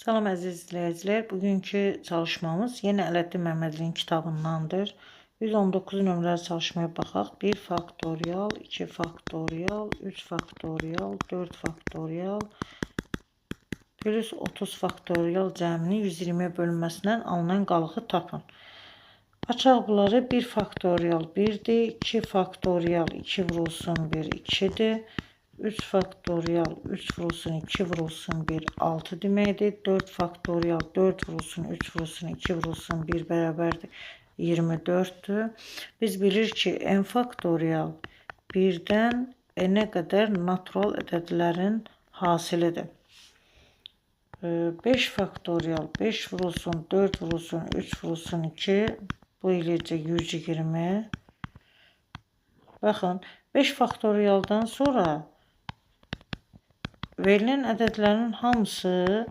Salam əziz izləyicilər. Bugünkü çalışmamız yenə Ələddin Məmmədlinin kitabındandır. 119 nömrəli çalışmaya baxaq. 1 faktorial, 2 faktorial, 3 faktorial, 4 faktorial plus 30 faktorial cəmini 120-yə bölünməsindən alınan qalığı tapın. Açaq bunları 1 faktorial 1'dir, 2 faktorial 2 vurulsun 1 2'dir. 3 faktorial 3 vurulsun 2 vurulsun 1 6 deməkdir. 4 faktorial 4 vurulsun 3 vurulsun 2 vurulsun 1 bərabərdir 24'dür. Biz bilirik ki n faktorial 1'dən n'ə qədər natural ədədlərin hasilidir. 5 faktorial 5 vurulsun 4 vurulsun 3 vurulsun 2 bu eləyəcək 120. Baxın 5 faktorialdan sonra verilən ədədlərin hamısı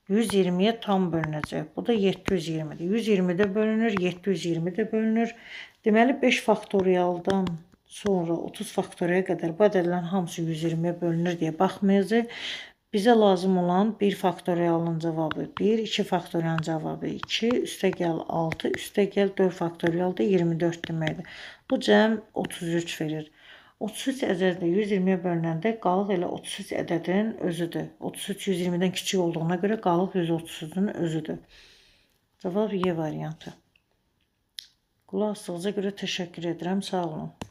120'yə tam bölünəcək. Bu da 720'dir. 120'də bölünür, 720'də bölünür. Deməli 5 faktorialdan sonra 30 faktoriya qədər bu ədədlərin hamısı 120'yə bölünür deyə baxmayacaq. Bizə lazım olan 1 faktorialın cavabı 1, 2 faktorialın cavabı 2, üstə gəl 6, üstə gəl 4 faktorial da 24 deməkdir. Bu cəm 33 verir. 33 ədədi 120'yə bölünəndə qalıq elə 33 ədədinin özüdür. 33 120'dən kiçik olduğuna görə qalıq 130'un özüdür. Cavab Y variantı. Qulaq asdığınıza görə təşəkkür edirəm. Sağ olun.